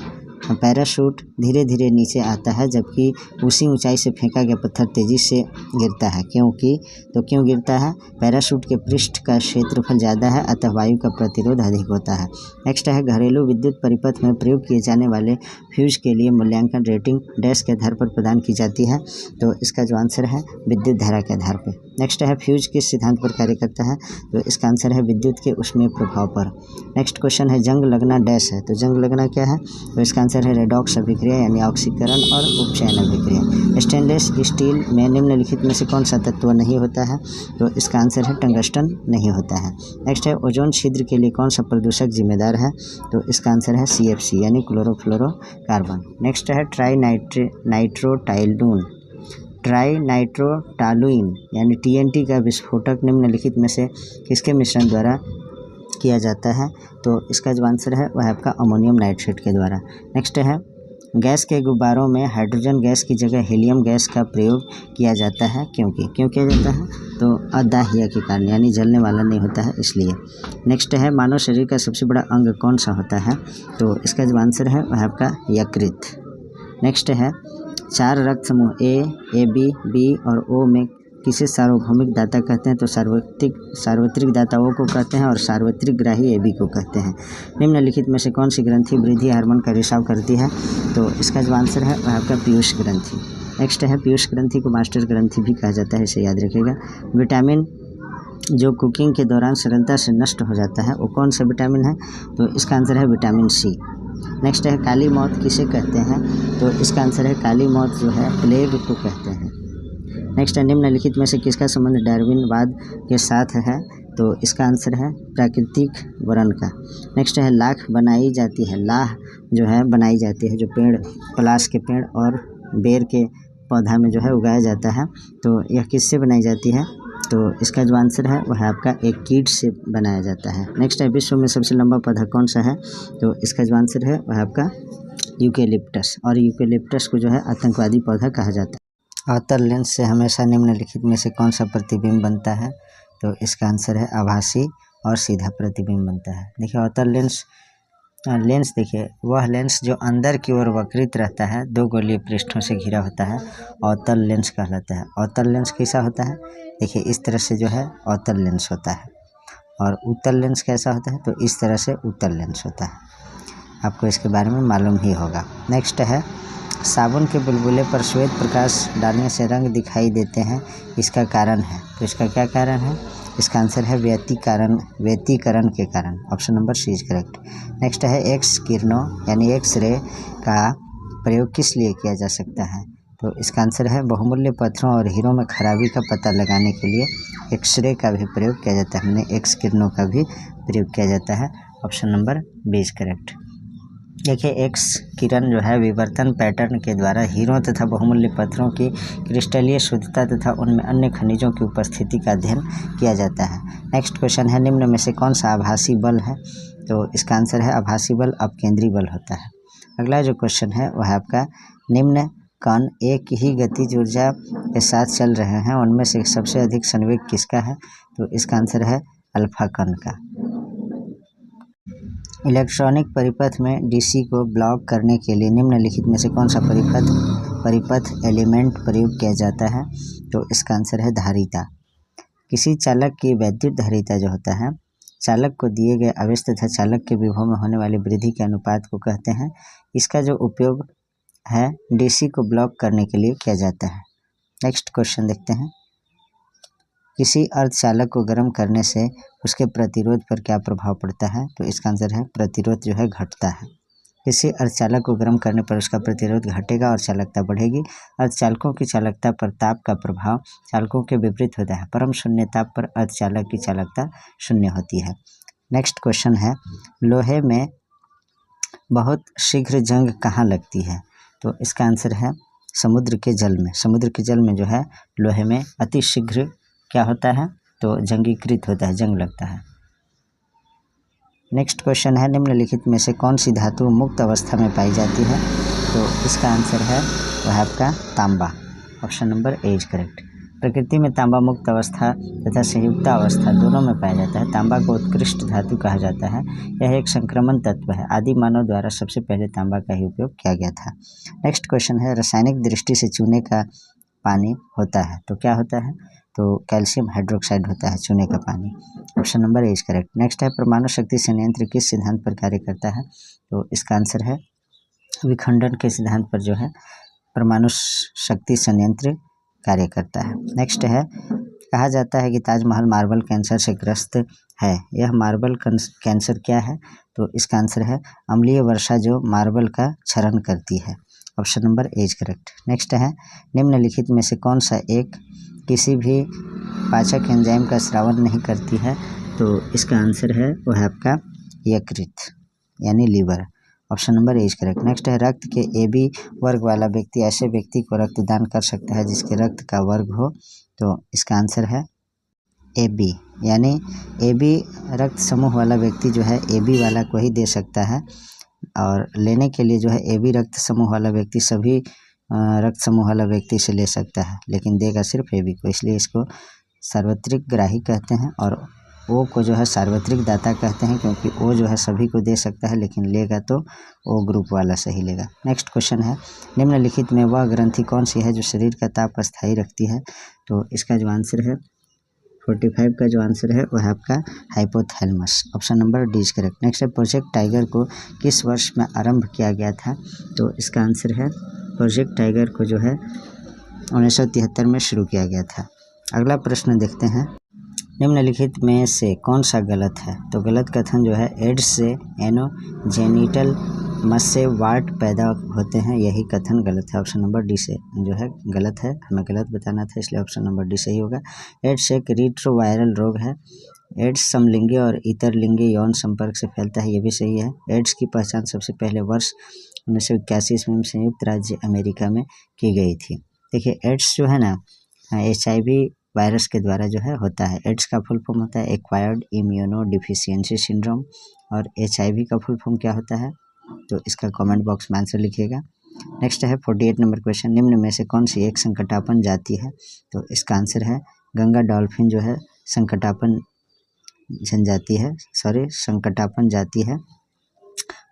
A: पैराशूट धीरे धीरे नीचे आता है जबकि उसी ऊंचाई से फेंका गया पत्थर तेजी से गिरता है, क्योंकि? तो क्यों गिरता है? पैराशूट के पृष्ठ का क्षेत्रफल ज़्यादा है अतः वायु का प्रतिरोध अधिक होता है। नेक्स्ट है, घरेलू विद्युत परिपथ में प्रयोग किए जाने वाले फ्यूज के लिए मूल्यांकन रेटिंग डैश के आधार पर प्रदान की जाती है? तो इसका जो आंसर है विद्युत धारा के आधार पर। नेक्स्ट है, फ्यूज किस सिद्धांत पर कार्य करता है? तो इसका आंसर है विद्युत के ऊष्मीय प्रभाव पर। नेक्स्ट क्वेश्चन है, जंग लगना डैश है, तो जंग लगना क्या है? तो इसका आंसर है रेडॉक्स अभिक्रिया यानी ऑक्सीकरण और उपचयन अभिक्रिया। स्टेनलेस स्टील में निम्नलिखित में से कौन सा तत्व नहीं होता है? तो इसका आंसर है टंगस्टन नहीं होता है। नेक्स्ट है, ओजोन छिद्र के लिए कौन सा प्रदूषक जिम्मेदार है? तो इसका आंसर है CFC यानी क्लोरोफ्लोरोकार्बन। नेक्स्ट है, ट्राई नाइट्रोटालुइन यानी TNT का विस्फोटक निम्नलिखित में से किसके मिश्रण द्वारा किया जाता है? तो इसका जो आंसर है वह आपका अमोनियम नाइट्रेट के द्वारा। नेक्स्ट है, गैस के गुब्बारों में हाइड्रोजन गैस की जगह हीलियम गैस का प्रयोग किया जाता है, क्यों किया जाता है? तो अदाह्य के कारण यानी जलने वाला नहीं होता है इसलिए। नेक्स्ट है, मानव शरीर का सबसे बड़ा अंग कौन सा होता है? तो इसका जो आंसर है वह आपका यकृत। नेक्स्ट है, 4 रक्त समूह A, B, B और O में किसे सार्वभौमिक दाता कहते हैं? तो सार्वत्रिक दाता O को कहते हैं और सार्वत्रिक ग्राही AB को कहते हैं। निम्नलिखित में से कौन सी ग्रंथि वृद्धि हार्मोन का रिसाव करती है? तो इसका जो आंसर है वह आपका पीयूष ग्रंथि। नेक्स्ट है, पीयूष ग्रंथि को मास्टर ग्रंथि भी कहा जाता है, इसे याद रखिएगा। विटामिन जो कुकिंग के दौरान सरलता से नष्ट हो जाता है वो कौन सा विटामिन है? तो इसका आंसर है विटामिन C। नेक्स्ट है, काली मौत किसे कहते हैं? तो इसका आंसर है काली मौत जो है प्लेग को कहते हैं। नेक्स्ट है, निम्नलिखित में से किसका संबंध डार्विनवाद के साथ है? तो इसका आंसर है प्राकृतिक वर्ण का। नेक्स्ट है, लाख बनाई जाती है, लाह जो है बनाई जाती है, जो पेड़ पलाश के पेड़ और बेर के पौधा में जो है उगाया जाता है, तो यह किससे बनाई जाती है? तो इसका जो आंसर है वह आपका एक कीट से बनाया जाता है। नेक्स्ट है, विश्व में सबसे लंबा पौधा कौन सा है? तो इसका जो आंसर है वह आपका यूकेलिप्टस, और यूकेलिप्टस को जो है आतंकवादी पौधा कहा जाता है। अवतल लेंस से हमेशा निम्नलिखित में से कौन सा प्रतिबिंब बनता है? तो इसका आंसर है आभासी और सीधा प्रतिबिंब बनता है। देखिए अवतल लेंस देखिए वह लेंस जो अंदर की ओर वक्रित रहता है, 2 गोलीय पृष्ठों से घिरा होता है, अवतल लेंस कहलाता है। अवतल लेंस कैसा होता है? देखिए इस तरह से जो है अवतल लेंस होता है, और उत्तल लेंस कैसा होता है? तो इस तरह से उत्तल लेंस होता है। आपको इसके बारे में मालूम ही होगा। नेक्स्ट है, साबुन के बुलबुले पर श्वेत प्रकाश डालने से रंग दिखाई देते हैं, इसका कारण है? तो इसका क्या कारण है? इसका आंसर है व्यतिकरण के कारण। Option number C is correct. Next है, एक्स किरणों यानी एक्स-रे का प्रयोग किस लिए किया जा सकता है? तो इसका आंसर है बहुमूल्य पत्थरों और हीरों में खराबी का पता लगाने के लिए एक्स-रे का भी प्रयोग किया जाता है, हमने एक्स किरणों का भी प्रयोग किया जाता है। Option number B is correct. देखिए एक्स किरण जो है विवर्तन पैटर्न के द्वारा हीरों तथा बहुमूल्य पत्थरों की क्रिस्टलीय शुद्धता तथा उनमें अन्य खनिजों की उपस्थिति का अध्ययन किया जाता है। नेक्स्ट क्वेश्चन है, निम्न में से कौन सा आभासी बल है? तो इसका आंसर है आभासी बल अपकेंद्री बल होता है। अगला जो क्वेश्चन है वह आपका, निम्न कण एक ही गतिज ऊर्जा के साथ चल रहे हैं, उनमें से सबसे अधिक संवेग किसका है? तो इसका आंसर है अल्फा कण का। इलेक्ट्रॉनिक परिपथ में DC को ब्लॉक करने के लिए निम्नलिखित में से कौन सा परिपथ एलिमेंट प्रयोग किया जाता है? तो इसका आंसर है धारिता। किसी चालक की वैद्युत धारिता जो होता है, चालक को दिए गए आवेश तथा चालक के विभव में होने वाली वृद्धि के अनुपात को कहते हैं। इसका जो उपयोग है डीसी को ब्लॉक करने के लिए किया जाता है। नेक्स्ट क्वेश्चन देखते हैं। किसी अर्धचालक को गर्म करने से उसके प्रतिरोध पर क्या प्रभाव पड़ता है? तो इसका आंसर है प्रतिरोध जो है घटता है। किसी अर्धचालक को गर्म करने पर उसका प्रतिरोध घटेगा और चालकता बढ़ेगी। अर्धचालकों की चालकता पर ताप का प्रभाव चालकों के विपरीत होता है। परम शून्य ताप पर अर्धचालक की चालकता शून्य होती है। नेक्स्ट क्वेश्चन है, लोहे में बहुत शीघ्र जंग कहाँ लगती है? तो इसका आंसर है समुद्र के जल में। समुद्र के जल में जो है लोहे में अति शीघ्र क्या होता है? तो जंगीकृत होता है, जंग लगता है। नेक्स्ट क्वेश्चन है, निम्नलिखित में से कौन सी धातु मुक्त अवस्था में पाई जाती है? तो इसका आंसर है वह आपका तांबा। Option number A is correct. प्रकृति में तांबा मुक्त अवस्था तथा संयुक्त अवस्था दोनों में पाया जाता है। तांबा को उत्कृष्ट धातु कहा जाता है। यह एक संक्रमण तत्व है। आदि मानव द्वारा सबसे पहले तांबा का ही उपयोग किया गया था। नेक्स्ट क्वेश्चन है, रासायनिक दृष्टि से चूने का पानी होता है तो क्या होता है? तो कैल्शियम हाइड्रोक्साइड होता है चूने का पानी। Option number A is correct. Next है, परमाणु शक्ति संयंत्र किस सिद्धांत पर कार्य करता है? तो इसका आंसर है विखंडन के सिद्धांत पर जो है परमाणु शक्ति संयंत्र कार्य करता है। नेक्स्ट है, कहा जाता है कि ताजमहल मार्बल कैंसर से ग्रस्त है। यह मार्बल कैंसर क्या है? तो इसका आंसर है अम्लीय वर्षा जो मार्बल का क्षरण करती है। Option number A is correct. Next है, निम्नलिखित में से कौन सा एक किसी भी पाचक एंजाइम का स्रावन नहीं करती है? तो इसका आंसर है वह आपका यकृत यानी liver. Option number A is correct. Next है, रक्त के AB वर्ग वाला व्यक्ति ऐसे व्यक्ति को रक्तदान कर सकता है जिसके रक्त का वर्ग हो। तो इसका आंसर है AB यानी AB रक्त समूह वाला व्यक्ति जो है AB वाला को ही दे सकता है, और लेने के लिए जो है AB रक्त समूह वाला व्यक्ति सभी रक्त समूह वाला व्यक्ति से ले सकता है, लेकिन देगा सिर्फ AB को, इसलिए इसको सार्वत्रिक ग्राही कहते हैं। और O को जो है सार्वत्रिक दाता कहते हैं, क्योंकि O जो है सभी को दे सकता है लेकिन लेगा तो O ग्रुप वाला सही लेगा। नेक्स्ट क्वेश्चन है, निम्नलिखित में वह ग्रंथि कौन सी है जो शरीर का ताप स्थायी रखती है? तो इसका जो आंसर है 45 का जो आंसर है वह आपका hypothalamus. Option number D is correct. Next है, प्रोजेक्ट टाइगर को किस वर्ष में आरंभ किया गया था? तो इसका आंसर है प्रोजेक्ट टाइगर को जो है 1973 में शुरू किया गया था। अगला प्रश्न देखते हैं, निम्नलिखित में से कौन सा गलत है? तो गलत कथन जो है एड्स से एनोजेनिटल मस से वार्ट पैदा होते हैं, यही कथन गलत है। ऑप्शन नंबर डी से जो है गलत है, हमें गलत बताना था इसलिए ऑप्शन नंबर डी सही होगा। एड्स एक रिट्रोवायरल रोग है। एड्स समलिंगी और इतर लिंगी यौन संपर्क से फैलता है, ये भी सही है। एड्स की पहचान सबसे पहले वर्ष 1981 ईस्वी में संयुक्त राज्य अमेरिका में की गई थी। देखिए एड्स जो है ना HIV वायरस के द्वारा जो है होता है। एड्स का फुल फॉर्म होता है एक्वायर्ड इम्यूनो डिफिशियंसी सिंड्रोम, और HIV का फुल फॉर्म क्या होता है? तो इसका कमेंट बॉक्स में आंसर लिखिएगा। नेक्स्ट है 48 नंबर क्वेश्चन, निम्न में से कौन सी एक संकटापन जाति है? तो इसका आंसर है गंगा डॉल्फिन जो है संकटापन जाति है।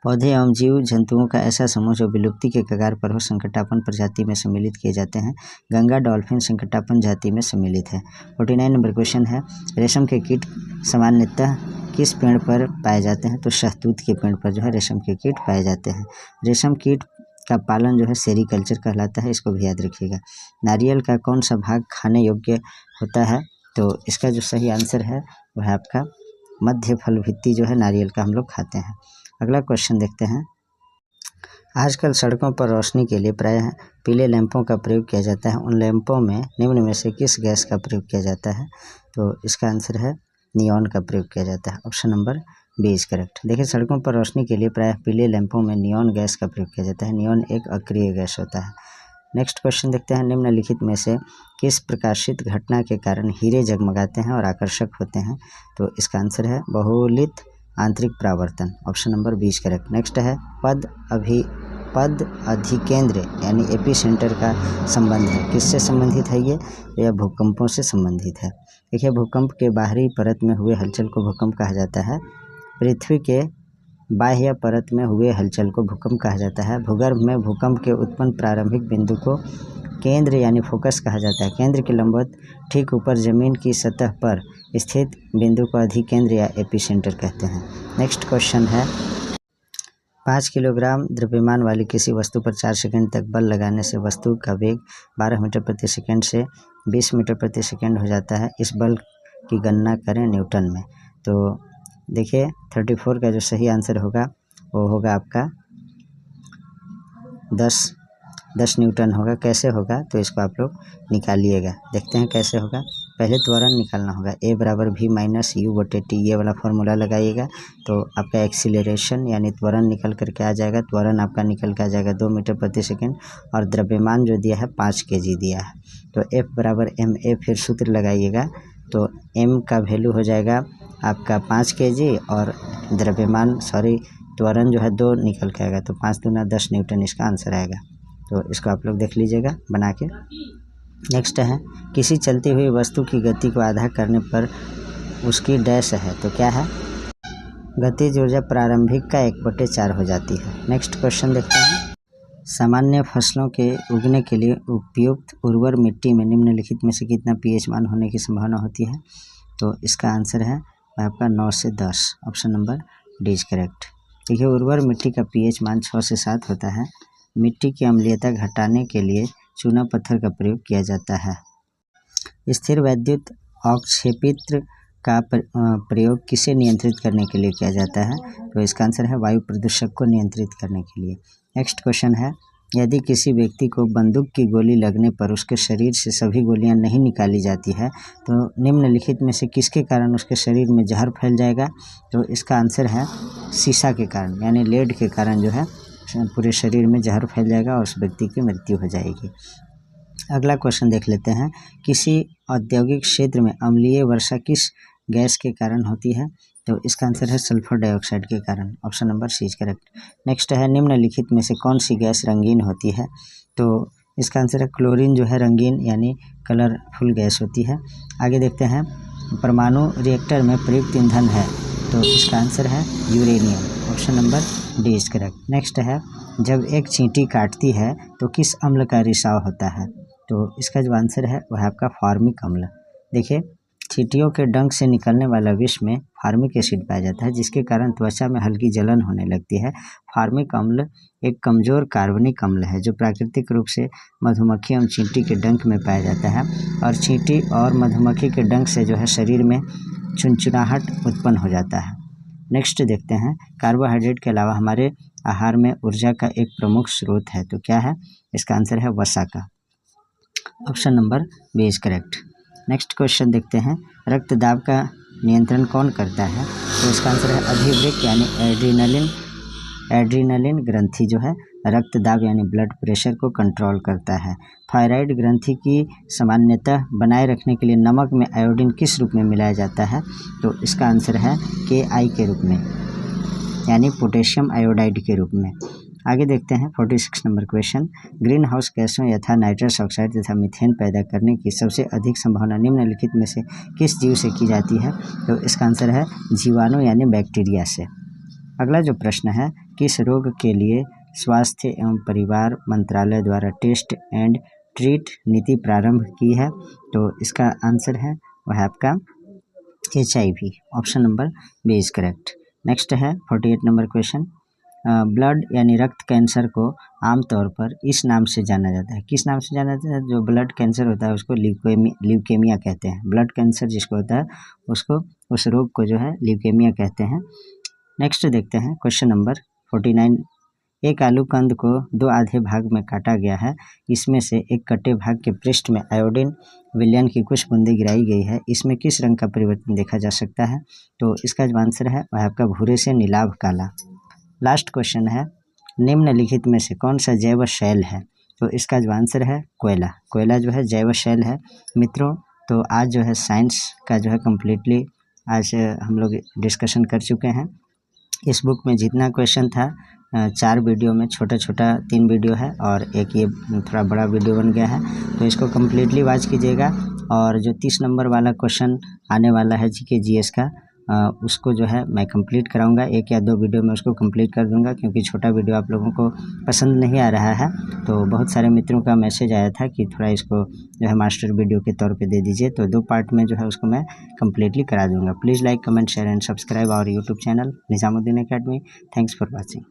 A: पौधे एवं जीव जंतुओं का ऐसा समूह जो विलुप्ति के कगार पर हो संकटापन प्रजाति में सम्मिलित किए जाते हैं। गंगा डॉल्फिन संकटापन जाति में सम्मिलित है। 49 नंबर क्वेश्चन है, रेशम के कीट सामान्यतः किस पेड़ पर पाए जाते हैं? तो शहतूत के पेड़ पर जो है रेशम के कीट पाए जाते हैं। रेशम कीट का पालन जो है सेरीकल्चर कहलाता है, इसको भी याद रखिएगा। नारियल का कौन सा भाग खाने योग्य होता है? तो इसका जो सही आंसर है वह आपका मध्य फल भित्ति जो है नारियल का हम लोग खाते हैं। अगला क्वेश्चन देखते हैं, आजकल सड़कों पर रोशनी के लिए प्रायः पीले लैंपों का प्रयोग किया जाता है। उन लैंपों में निम्न में से किस गैस का प्रयोग किया जाता है? तो इसका आंसर है नियॉन का प्रयोग किया जाता है। Option number B is correct. देखिए सड़कों पर रोशनी के लिए प्रायः पीले लैंपों में नियॉन गैस का प्रयोग किया जाता है। नियॉन एक अक्रिय गैस होता है। नेक्स्ट क्वेश्चन देखते हैं, निम्नलिखित में से किस प्रकाशित घटना के कारण हीरे जगमगाते हैं और आकर्षक होते हैं? तो इसका आंसर है बहुलित आंतरिक परावर्तन। Option number B is correct. Next है पद अधिकेंद्र यानी एपिसेंटर का संबंध है, किससे संबंधित है ये? यह भूकंपों से संबंधित है। देखिए भूकंप के बाहरी परत में हुए हलचल को भूकंप कहा जाता है। पृथ्वी के बाह्य परत में हुए हलचल को भूकंप कहा जाता है। भूगर्भ में भूकंप के उत्पन्न प्रारंभिक बिंदु को केंद्र यानी फोकस कहा जाता है। केंद्र के लंबवत ठीक ऊपर जमीन की सतह पर स्थित बिंदु को अधिकेंद्र या एपिसेंटर कहते हैं। नेक्स्ट क्वेश्चन है, 5 किलोग्राम द्रव्यमान वाली किसी वस्तु पर 4 सेकंड तक बल लगाने से वस्तु का वेग 12 मीटर प्रति सेकंड से 20 मीटर प्रति सेकंड हो जाता है। इस बल की गणना करें न्यूटन में। तो देखिए 34 का जो सही आंसर होगा वो होगा आपका 10 न्यूटन होगा। कैसे होगा तो इसको आप लोग निकालिएगा। देखते हैं कैसे होगा। पहले त्वरण निकालना होगा। A बराबर V माइनस यू बटे टी, ये वाला फॉर्मूला लगाइएगा तो आपका एक्सीलरेशन यानी त्वरण निकल करके आ जाएगा। त्वरण आपका निकल के आ जाएगा 2 मीटर प्रति सेकंड और द्रव्यमान जो दिया है 5 kg दिया है। तो F बराबर ma, फिर सूत्र लगाइएगा तो m का वैल्यू हो जाएगा आपका 5 kg और द्रव्यमान त्वरण जो है 2 निकल के आएगा तो 5 दूना 10 न्यूटन इसका आंसर आएगा। तो इसको आप लोग देख लीजिएगा बना के। नेक्स्ट है किसी चलती हुई वस्तु की गति को आधा करने पर उसकी डैश है तो क्या है? गतिज ऊर्जा प्रारंभिक का 1/4 हो जाती है। नेक्स्ट क्वेश्चन देखते हैं। सामान्य फसलों के उगने के लिए उपयुक्त उर्वर मिट्टी में निम्नलिखित में से कितना pH मान होने की संभावना होती है? तो इसका आंसर है आपका 9 से 10। Option number D is correct. देखिए उर्वर मिट्टी का pH मान 6 से 7 होता है। मिट्टी की अम्लीयता घटाने के लिए चूना पत्थर का प्रयोग किया जाता है। स्थिर वैद्युत अवक्षेपित्र का प्रयोग किसे नियंत्रित करने के लिए किया जाता है? तो इसका आंसर है वायु प्रदूषक को नियंत्रित करने के लिए। नेक्स्ट क्वेश्चन है यदि किसी व्यक्ति को बंदूक की गोली लगने पर उसके शरीर से सभी गोलियां नहीं निकाली जाती है तो निम्नलिखित में से किसके कारण उसके शरीर में जहर फैल जाएगा? तो इसका आंसर है शीशा के कारण यानी लेड के कारण जो है पूरे शरीर में जहर फैल जाएगा और उस व्यक्ति की मृत्यु हो जाएगी। अगला क्वेश्चन देख लेते हैं। किसी औद्योगिक क्षेत्र में अम्लीय वर्षा किस गैस के कारण होती है? तो इसका आंसर है सल्फर डाइऑक्साइड के कारण। Option number C is correct. Next है निम्नलिखित में से कौन सी गैस रंगीन होती है? तो इसका आंसर है क्लोरीन जो है रंगीन यानी कलरफुल गैस होती है। आगे देखते हैं परमाणु रिएक्टर में प्रयुक्त ईंधन है तो इसका आंसर है uranium. Option number D is correct. Next है जब एक चींटी काटती है तो किस अम्ल का रिसाव होता है? तो इसका जो आंसर है वह आपका फार्मिक अम्ल। देखिए चींटियों के डंक से निकलने वाला विष में फार्मिक एसिड पाया जाता है जिसके कारण त्वचा में हल्की जलन होने लगती है। फार्मिक अम्ल एक कमज़ोर कार्बनिक अम्ल है जो प्राकृतिक रूप से मधुमक्खी एवं चींटी के डंक में पाया जाता है और चींटी और मधुमक्खी के डंक से जो है शरीर में चुनचुनाहट उत्पन्न हो जाता है। नेक्स्ट देखते हैं कार्बोहाइड्रेट के अलावा हमारे आहार में ऊर्जा का एक प्रमुख स्रोत है तो क्या है? इसका आंसर है वसा का। Option number B is correct. Next question देखते हैं रक्तदाब का नियंत्रण कौन करता है? तो इसका आंसर है अधिवृक्क यानी एड्रीनलिन ग्रंथि जो है रक्तदाब यानी ब्लड प्रेशर को कंट्रोल करता है। थायराइड ग्रंथि की सामान्यतः बनाए रखने के लिए नमक में आयोडीन किस रूप में मिलाया जाता है? तो इसका आंसर है KI के रूप में यानी पोटेशियम आयोडाइड के रूप में। आगे देखते हैं 46 नंबर क्वेश्चन। ग्रीन हाउस गैसों यथा नाइट्रस ऑक्साइड तथा मीथेन पैदा करने की सबसे अधिक संभावना निम्नलिखित में से किस जीव से की जाती है? तो इसका आंसर है जीवाणु यानी बैक्टीरिया से। अगला जो प्रश्न है किस रोग के लिए स्वास्थ्य एवं परिवार मंत्रालय द्वारा टेस्ट एंड ट्रीट नीति प्रारंभ की है? तो इसका आंसर है वह आपका HIV। Option number B is correct. Next है 48 नंबर क्वेश्चन। ब्लड यानी रक्त कैंसर को आमतौर पर इस नाम से जाना जाता है। किस नाम से जाना जाता है? जो ब्लड कैंसर होता है उसको ल्यूकेमिया कहते हैं। ब्लड कैंसर जिसको होता है उसको उस रोग को जो है ल्यूकेमिया कहते हैं। नेक्स्ट देखते हैं क्वेश्चन नंबर 49। एक आलू कंद को 2 आधे भाग में काटा गया है। इसमें से एक कटे भाग के पृष्ठ में आयोडीन विलयन की कुछ बूंदें गिराई गई है। इसमें किस रंग का परिवर्तन देखा जा सकता है? तो इसका जो आंसर है वह आपका भूरे से नीलाभ काला। लास्ट क्वेश्चन है निम्नलिखित में से कौन सा जैव शैल है? तो इसका जो आंसर है कोयला। कोयला जो है जैव शैल है। मित्रों तो आज जो है साइंस का जो है कम्प्लीटली आज हम लोग डिस्कशन कर चुके हैं। इस बुक में जितना क्वेश्चन था 4 वीडियो में छोटा 3 वीडियो है और एक ये थोड़ा बड़ा वीडियो बन गया है तो इसको कम्प्लीटली वॉच कीजिएगा। और जो 30 नंबर वाला क्वेश्चन आने वाला है GK GS का उसको जो है मैं कंप्लीट कराऊंगा। 1 या 2 वीडियो में उसको कंप्लीट कर दूंगा क्योंकि छोटा वीडियो आप लोगों को पसंद नहीं आ रहा है। तो बहुत सारे मित्रों का मैसेज आया था कि थोड़ा इसको जो है मास्टर वीडियो के तौर पे दे दीजिए तो 2 पार्ट में जो है उसको मैं कंप्लीटली करा दूंगा। Please like comment share and subscribe our YouTube channel Nizamuddin academy. Thanks for watching.